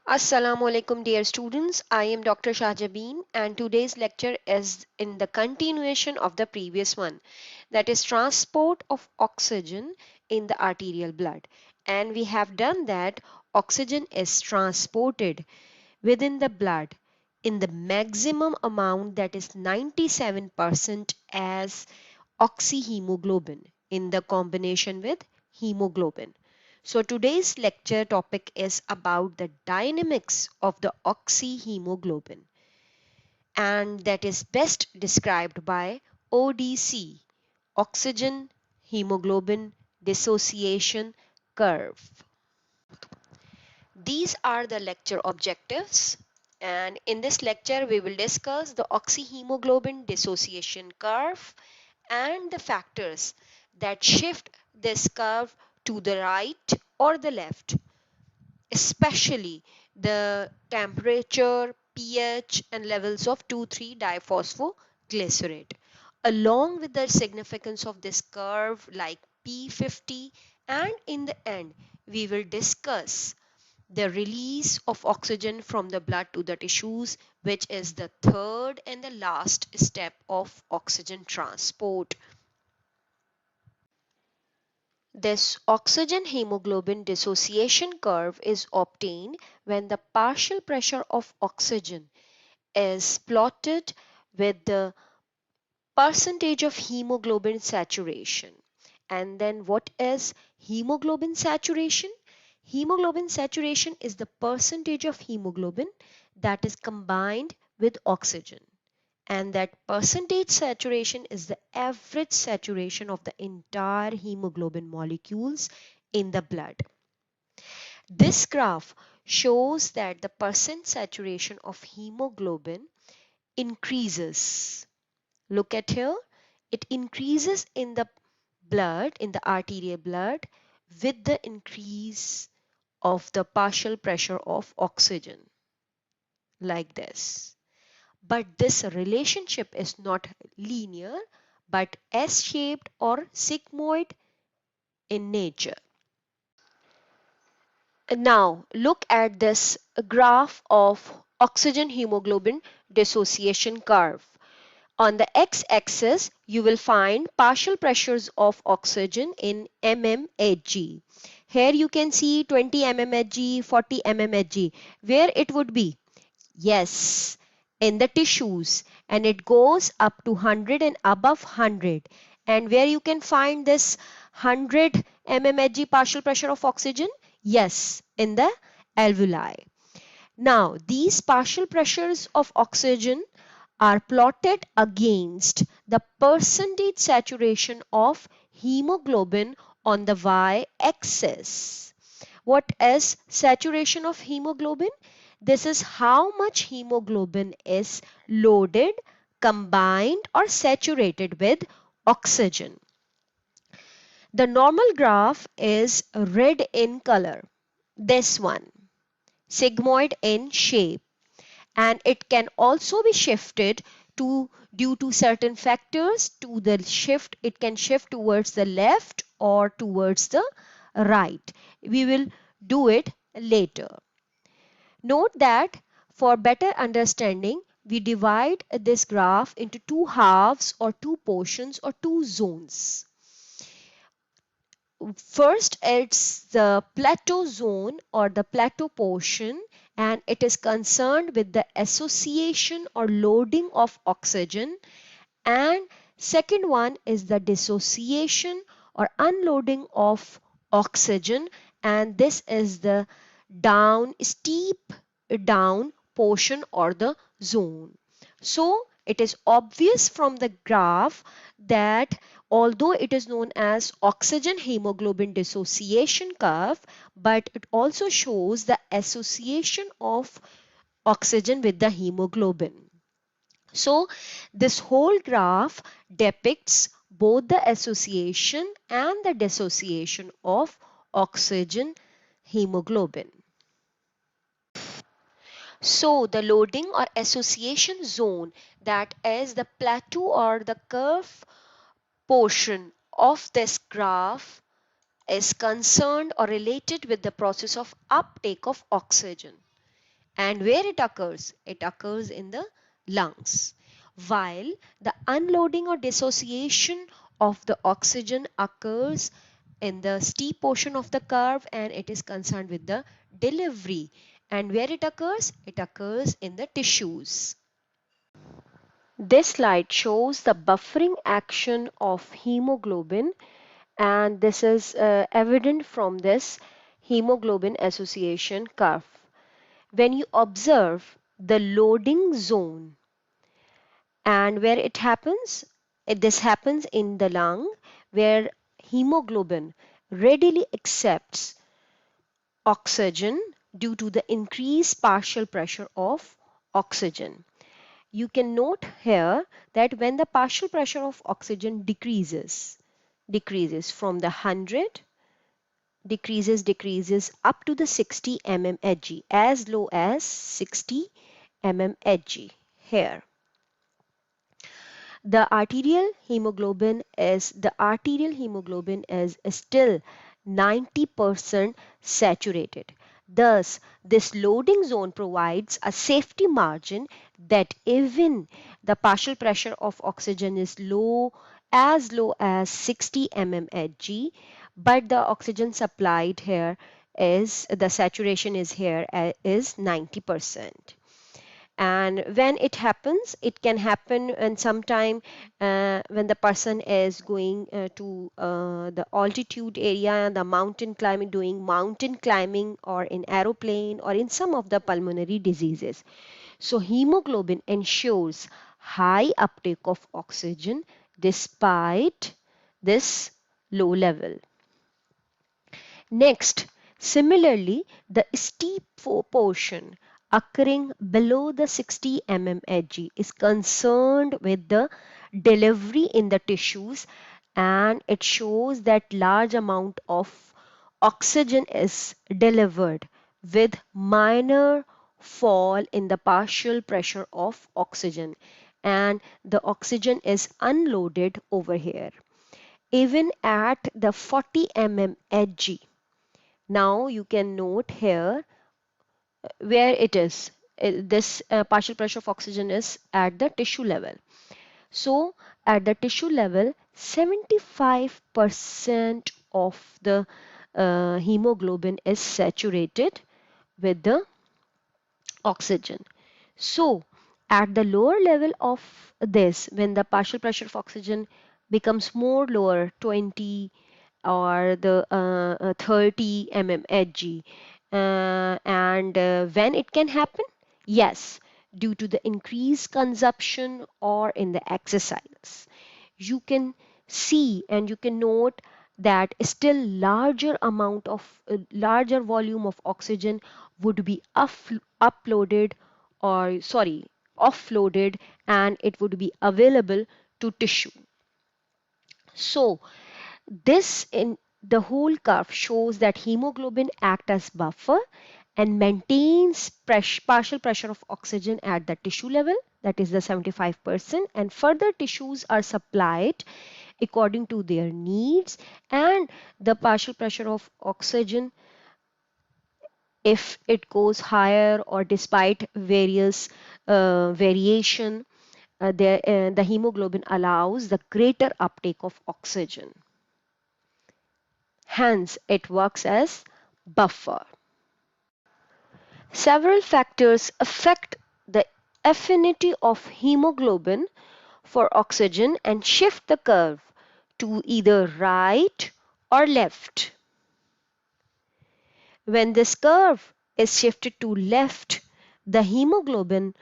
Assalamu alaikum dear students. I am Dr. Shahjabeen and today's lecture is in the continuation of the previous one, that is transport of oxygen in the arterial blood. And we have done that oxygen is transported within the blood in the maximum amount, that is 97% as oxyhemoglobin in the combination with hemoglobin. So today's lecture topic is about the dynamics of the oxyhemoglobin, and that is best described by ODC, oxygen hemoglobin dissociation curve. These are the lecture objectives, and in this lecture we will discuss the oxyhemoglobin dissociation curve and the factors that shift this curve to the right or the left, especially the temperature, pH, and levels of 2,3-diphosphoglycerate, along with the significance of this curve like P50, and in the end, we will discuss the release of oxygen from the blood to the tissues, which is the third and the last step of oxygen transport. This oxygen hemoglobin dissociation curve is obtained when the partial pressure of oxygen is plotted with the percentage of hemoglobin saturation. And then what is hemoglobin saturation? Hemoglobin saturation is the percentage of hemoglobin that is combined with oxygen. And that percentage saturation is the average saturation of the entire hemoglobin molecules in the blood. This graph shows that the percent saturation of hemoglobin increases. Look at here, it increases in the blood, in the arterial blood, with the increase of the partial pressure of oxygen, like this. But this relationship is not linear but S-shaped or sigmoid in nature. Now look at this graph of oxygen hemoglobin dissociation curve. On the x-axis, you will find partial pressures of oxygen in mmHg. Here you can see 20 mmHg, 40 mmHg. Where it would be? Yes, in the tissues, and it goes up to 100 and above 100. And where you can find this 100 mmHg partial pressure of oxygen? Yes, in the alveoli. Now, these partial pressures of oxygen are plotted against the percentage saturation of hemoglobin on the y-axis. What is saturation of hemoglobin? This is how much hemoglobin is loaded, combined, or saturated with oxygen. The normal graph is red in color. This one, sigmoid in shape, and it can also be shifted to due to certain factors to the shift. It can shift towards the left or towards the right. We will do it later. Note that for better understanding, we divide this graph into two halves or two portions or two zones. First, it's the plateau zone or the plateau portion, and it is concerned with the association or loading of oxygen. And second one is the dissociation or unloading of oxygen, and this is the steep down portion or the zone. So it is obvious from the graph that although it is known as oxygen hemoglobin dissociation curve, but it also shows the association of oxygen with the hemoglobin. So this whole graph depicts both the association and the dissociation of oxygen hemoglobin. So the loading or association zone, that is the plateau or the curve portion of this graph, is concerned or related with the process of uptake of oxygen. And where it occurs? It occurs in the lungs. While the unloading or dissociation of the oxygen occurs in the steep portion of the curve, and it is concerned with the delivery. And where it occurs? It occurs in the tissues. This slide shows the buffering action of hemoglobin, and this is evident from this hemoglobin association curve. When you observe the loading zone and where it happens, this happens in the lung, where hemoglobin readily accepts oxygen due to the increased partial pressure of oxygen. You can note here that when the partial pressure of oxygen decreases from the 100, decreases up to the 60 mmHg, as low as 60 mmHg here. The arterial hemoglobin is still 90% saturated. Thus, this loading zone provides a safety margin that even the partial pressure of oxygen is as low as 60 mmHg, but the oxygen supplied here is the saturation is here is 90%. And when it happens, it can happen and sometime when the person is going to the altitude area, the mountain climbing, doing mountain climbing, or in aeroplane, or in some of the pulmonary diseases. So hemoglobin ensures high uptake of oxygen despite this low level. Next, similarly, the steep portion occurring below the 60 mmHg is concerned with the delivery in the tissues, and it shows that large amount of oxygen is delivered with minor fall in the partial pressure of oxygen, and the oxygen is unloaded over here even at the 40 mmHg. Now you can note here where it is. This partial pressure of oxygen is at the tissue level. So at the tissue level, 75% of the hemoglobin is saturated with the oxygen. So at the lower level of this, when the partial pressure of oxygen becomes more lower, 20 or the 30 mmHg, and when it can happen? Yes, due to the increased consumption or in the exercise. You can see and you can note that still larger volume of oxygen would be uploaded or sorry offloaded, and it would be available to tissue. So this in the whole curve shows that hemoglobin acts as buffer and maintains partial pressure of oxygen at the tissue level, that is the 75%, and further tissues are supplied according to their needs, and the partial pressure of oxygen, if it goes higher or despite various variation, the hemoglobin allows the greater uptake of oxygen. Hence, it works as buffer. Several factors affect the affinity of hemoglobin for oxygen and shift the curve to either right or left. When this curve is shifted to left, the hemoglobin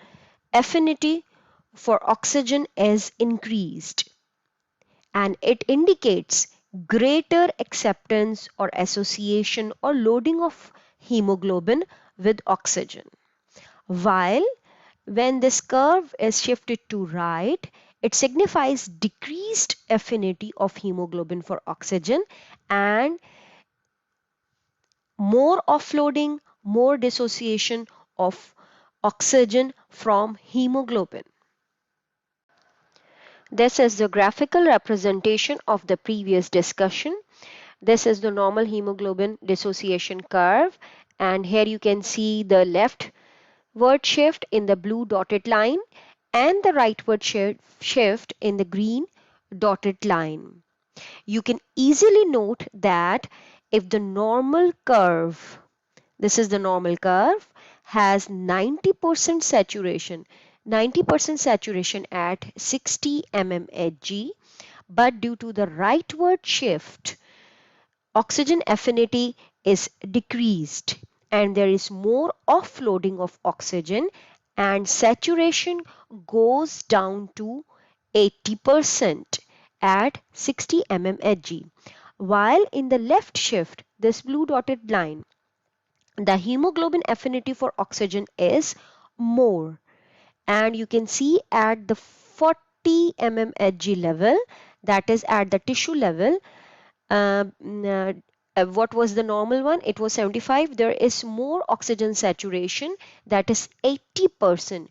affinity for oxygen is increased, and it indicates greater acceptance or association or loading of hemoglobin with oxygen. While when this curve is shifted to right, it signifies decreased affinity of hemoglobin for oxygen and more offloading, more dissociation of oxygen from hemoglobin. This is the graphical representation of the previous discussion. This is the normal hemoglobin dissociation curve, and here you can see the left word shift in the blue dotted line and the rightward shift in the green dotted line. You can easily note that if the normal curve, this is the normal curve, has 90% saturation, 90% saturation at 60 mmHg, but due to the rightward shift, oxygen affinity is decreased and there is more offloading of oxygen and saturation goes down to 80% at 60 mmHg. While in the left shift, this blue dotted line, the hemoglobin affinity for oxygen is more, and you can see at the 40 mmHg level, that is at the tissue level, uh, what was the normal one? It was 75. There is more oxygen saturation, that is 80%,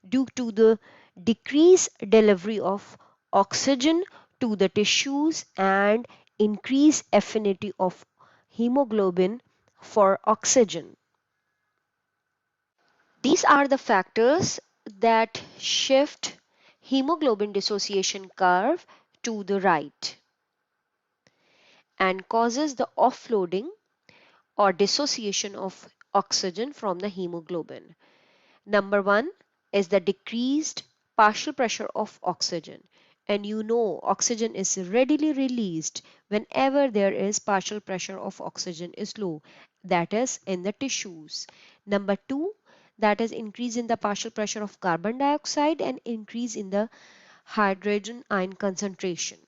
due to the decreased delivery of oxygen to the tissues and increased affinity of hemoglobin for oxygen. These are the factors that shift hemoglobin dissociation curve to the right and causes the offloading or dissociation of oxygen from the hemoglobin. Number one is the decreased partial pressure of oxygen. And you know oxygen is readily released whenever there is partial pressure of oxygen is low, that is in the tissues. Number two, that is increase in the partial pressure of carbon dioxide and increase in the hydrogen ion concentration.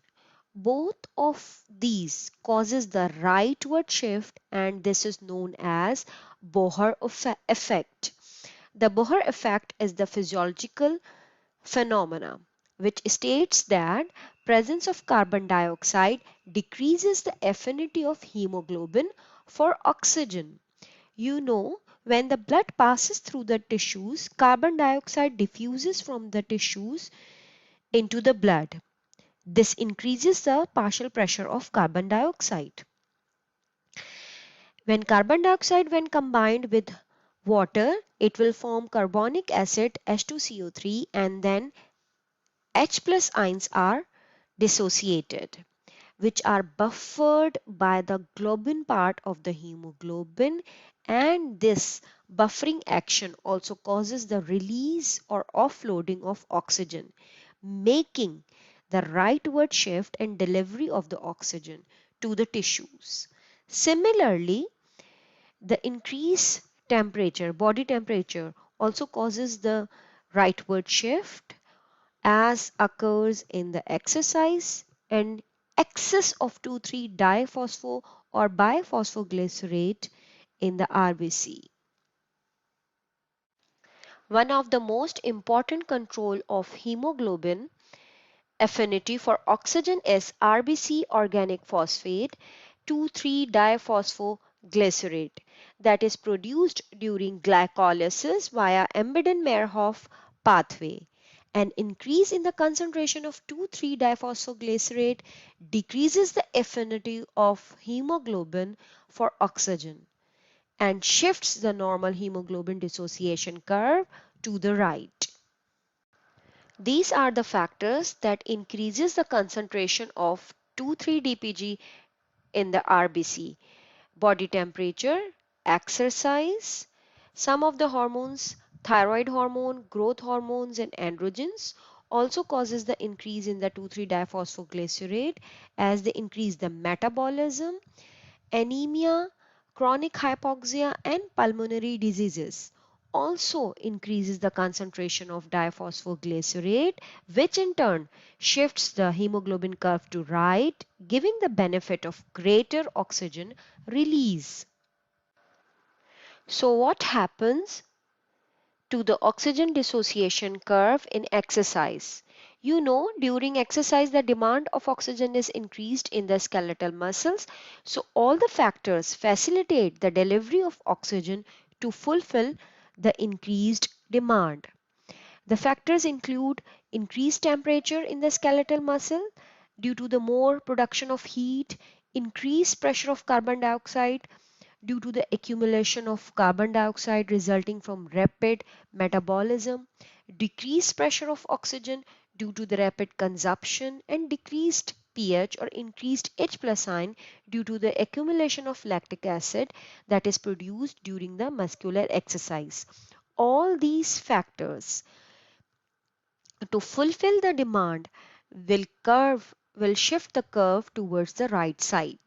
Both of these causes the rightward shift and this is known as Bohr effect. The Bohr effect is the physiological phenomena which states that presence of carbon dioxide decreases the affinity of hemoglobin for oxygen. You know, when the blood passes through the tissues, carbon dioxide diffuses from the tissues into the blood. This increases the partial pressure of carbon dioxide. When carbon dioxide when combined with water, it will form carbonic acid H2CO3 and then H plus ions are dissociated, which are buffered by the globin part of the hemoglobin, and this buffering action also causes the release or offloading of oxygen, making the rightward shift and delivery of the oxygen to the tissues. Similarly, the increased temperature, body temperature, also causes the rightward shift as occurs in the exercise and excess of 2,3-diphospho or biphosphoglycerate in the RBC. One of the most important control of hemoglobin affinity for oxygen is RBC organic phosphate 2,3-diphosphoglycerate that is produced during glycolysis via Embeden-Meyerhof pathway. An increase in the concentration of 2,3-diphosphoglycerate decreases the affinity of hemoglobin for oxygen and shifts the normal hemoglobin dissociation curve to the right. These are the factors that increases the concentration of 2,3-DPG in the RBC. Body temperature, exercise, some of the hormones, thyroid hormone, growth hormones and androgens also causes the increase in the 2,3-diphosphoglycerate as they increase the metabolism, anemia, chronic hypoxia and pulmonary diseases also increases the concentration of diphosphoglycerate, which in turn shifts the hemoglobin curve to right, giving the benefit of greater oxygen release. So what happens to the oxygen dissociation curve in exercise? You know, during exercise, the demand of oxygen is increased in the skeletal muscles. So all the factors facilitate the delivery of oxygen to fulfill the increased demand. The factors include increased temperature in the skeletal muscle due to the more production of heat, increased pressure of carbon dioxide due to the accumulation of carbon dioxide resulting from rapid metabolism, decreased pressure of oxygen due to the rapid consumption, and decreased pH or increased H plus ion due to the accumulation of lactic acid that is produced during the muscular exercise. All these factors to fulfill the demand will shift the curve towards the right side.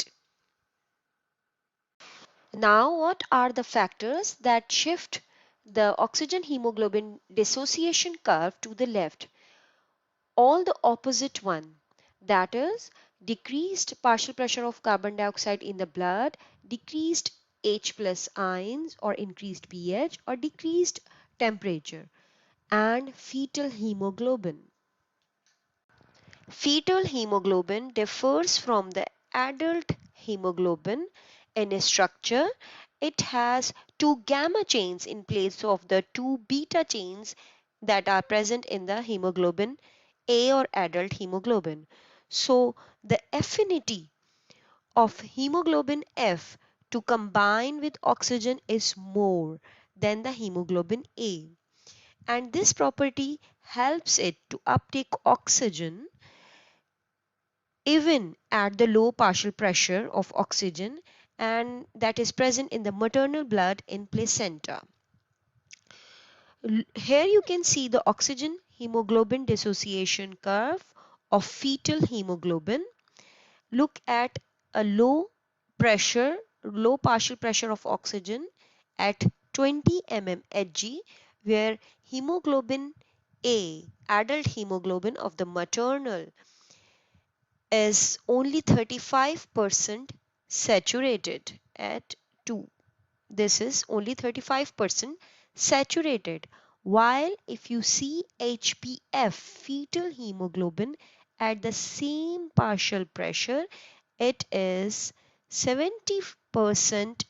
Now, what are the factors that shift the oxygen hemoglobin dissociation curve to the left? All the opposite one, that is decreased partial pressure of carbon dioxide in the blood, decreased H plus ions or increased pH or decreased temperature, and fetal hemoglobin. Fetal hemoglobin differs from the adult hemoglobin in its structure. It has two gamma chains in place of the two beta chains that are present in the hemoglobin A or adult hemoglobin. So the affinity of hemoglobin F to combine with oxygen is more than the hemoglobin A, and this property helps it to uptake oxygen even at the low partial pressure of oxygen, and that is present in the maternal blood in placenta. Here you can see the oxygen hemoglobin dissociation curve of fetal hemoglobin. Look at a low partial pressure of oxygen at 20 mm Hg, where hemoglobin A, adult hemoglobin of the maternal, is only 35% saturated at 2. This is only 35% saturated. While if you see HPF, fetal hemoglobin, at the same partial pressure, it is 70%,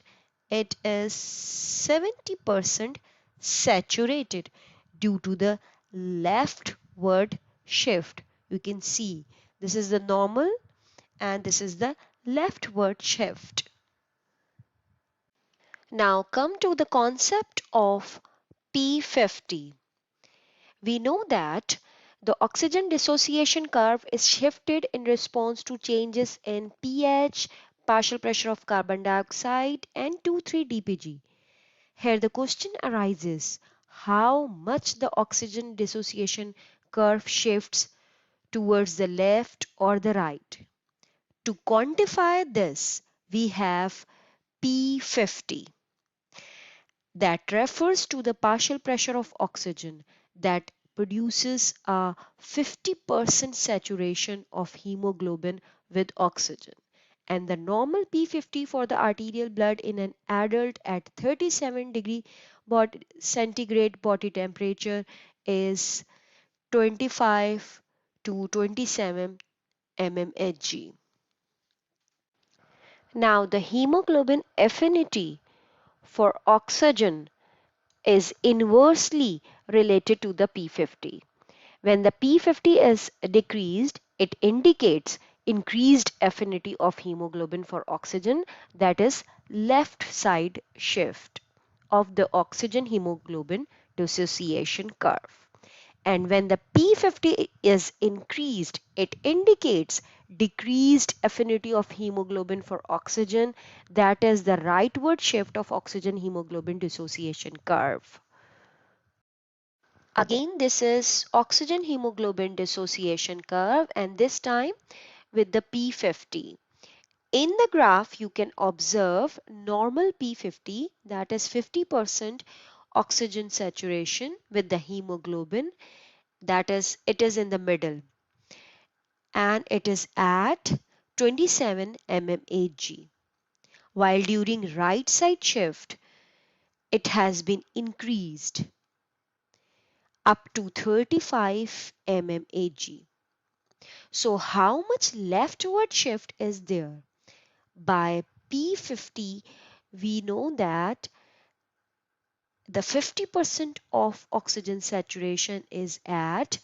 it is 70% saturated due to the leftward shift. You can see this is the normal and this is the leftward shift. Now come to the concept of P50. We know that the oxygen dissociation curve is shifted in response to changes in pH, partial pressure of carbon dioxide, and 2,3-DPG. Here the question arises, how much the oxygen dissociation curve shifts towards the left or the right? To quantify this, we have P50. That refers to the partial pressure of oxygen that produces a 50% saturation of hemoglobin with oxygen, and the normal P50 for the arterial blood in an adult at 37 degree centigrade body temperature is 25 to 27 mmHg. Now the hemoglobin affinity for oxygen is inversely related to the P50. When the P50 is decreased, it indicates increased affinity of hemoglobin for oxygen, that is left side shift of the oxygen hemoglobin dissociation curve. And when the P50 is increased, it indicates decreased affinity of hemoglobin for oxygen, that is the rightward shift of oxygen hemoglobin dissociation curve. Again, this is oxygen hemoglobin dissociation curve, and this time with the P50. In the graph, you can observe normal P50, that is 50% oxygen saturation with the hemoglobin, that is, it is in the middle, and it is at 27 mmHg. While during right side shift, it has been increased up to 35 mmHg. So how much leftward shift is there? By P50, we know that the 50% of oxygen saturation is at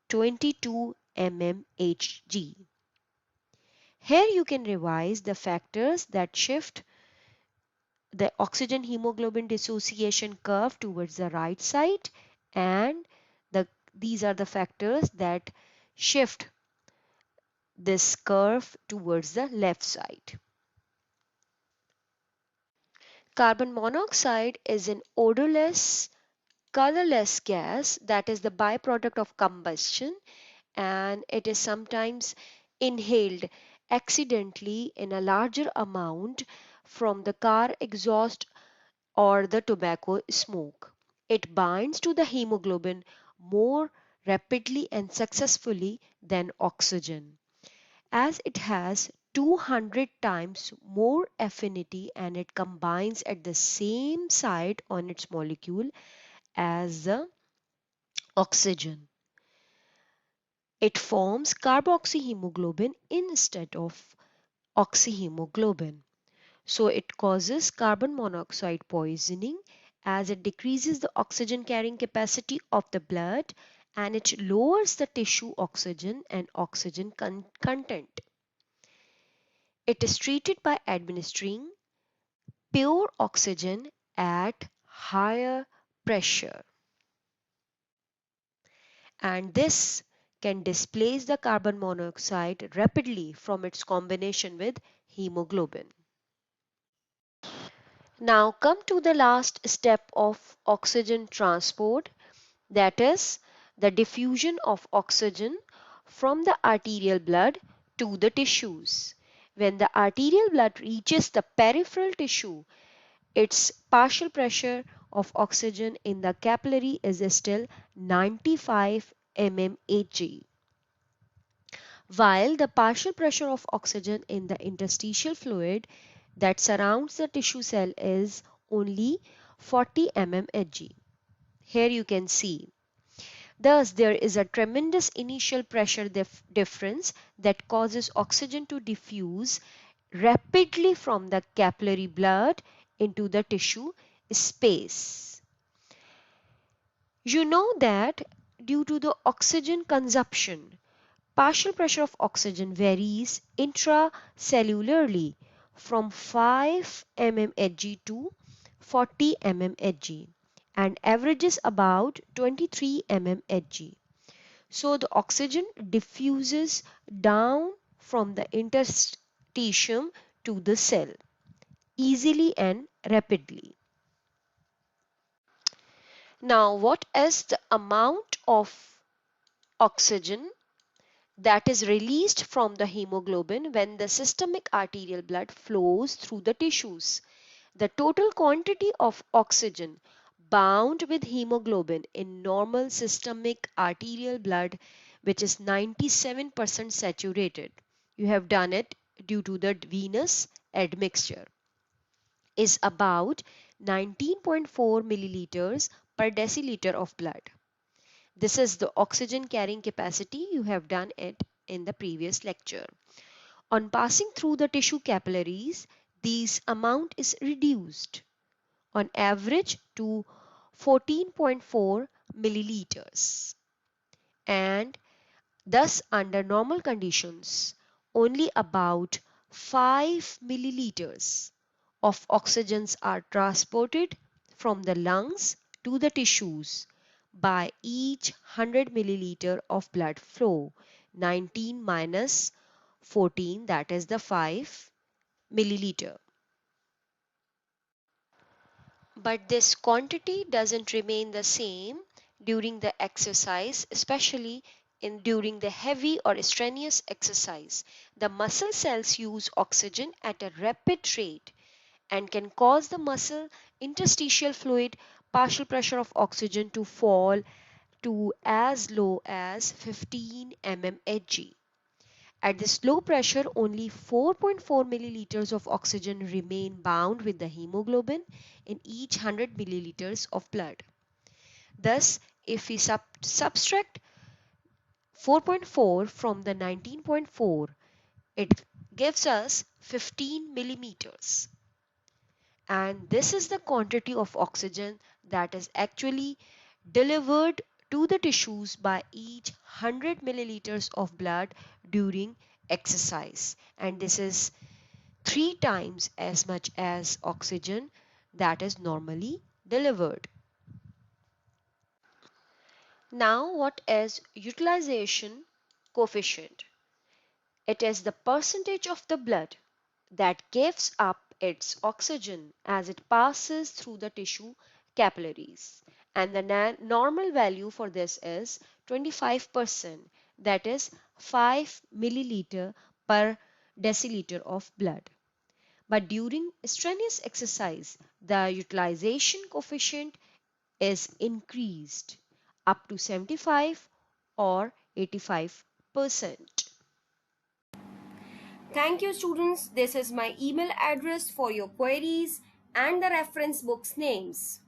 22 mmHg. Here you can revise the factors that shift the oxygen hemoglobin dissociation curve towards the right side, and these are the factors that shift this curve towards the left side. Carbon monoxide is an odorless, colorless gas that is the byproduct of combustion, and it is sometimes inhaled accidentally in a larger amount from the car exhaust or the tobacco smoke. It binds to the hemoglobin more rapidly and successfully than oxygen, as it has 200 times more affinity, and it combines at the same site on its molecule as the oxygen. It forms carboxyhemoglobin instead of oxyhemoglobin. So it causes carbon monoxide poisoning, as it decreases the oxygen carrying capacity of the blood, and it lowers the tissue oxygen and oxygen content. It is treated by administering pure oxygen at higher pressure, and this can displace the carbon monoxide rapidly from its combination with hemoglobin. Now come to the last step of oxygen transport, that is the diffusion of oxygen from the arterial blood to the tissues. When the arterial blood reaches the peripheral tissue, its partial pressure of oxygen in the capillary is still 95 mmHg, while the partial pressure of oxygen in the interstitial fluid that surrounds the tissue cell is only 40 mmHg. Here you can see. Thus, there is a tremendous initial pressure difference that causes oxygen to diffuse rapidly from the capillary blood into the tissue space. You know that due to the oxygen consumption, partial pressure of oxygen varies intracellularly from 5 mmHg to 40 mmHg and averages about 23 mmHg. So the oxygen diffuses down from the interstitium to the cell easily and rapidly. Now, what is the amount of oxygen that is released from the hemoglobin when the systemic arterial blood flows through the tissues? The total quantity of oxygen bound with hemoglobin in normal systemic arterial blood, which is 97% saturated, you have done it due to the venous admixture, is about 19.4 milliliters per deciliter of blood. This is the oxygen carrying capacity. You have done it in the previous lecture. On passing through the tissue capillaries, this amount is reduced on average to 14.4 milliliters, and thus under normal conditions only about 5 milliliters of oxygens are transported from the lungs to the tissues by each 100 milliliter of blood flow. 19 minus 14, that is the 5 milliliter. But this quantity doesn't remain the same during the exercise, especially during the heavy or strenuous exercise. The muscle cells use oxygen at a rapid rate and can cause the muscle interstitial fluid partial pressure of oxygen to fall to as low as 15 mmHg. At this low pressure, only 4.4 milliliters of oxygen remain bound with the hemoglobin in each 100 milliliters of blood. Thus, if we subtract 4.4 from the 19.4, it gives us 15 millimeters. And this is the quantity of oxygen that is actually delivered to the tissues by each 100 milliliters of blood during exercise, and this is 3 times as much as oxygen that is normally delivered. Now, what is utilization coefficient? It is the percentage of the blood that gives up its oxygen as it passes through the tissue capillaries. And the normal value for this is 25%, that is 5 milliliter per deciliter of blood. But during strenuous exercise, the utilization coefficient is increased up to 75 or 85%. Thank you, students. This is my email address for your queries and the reference books names.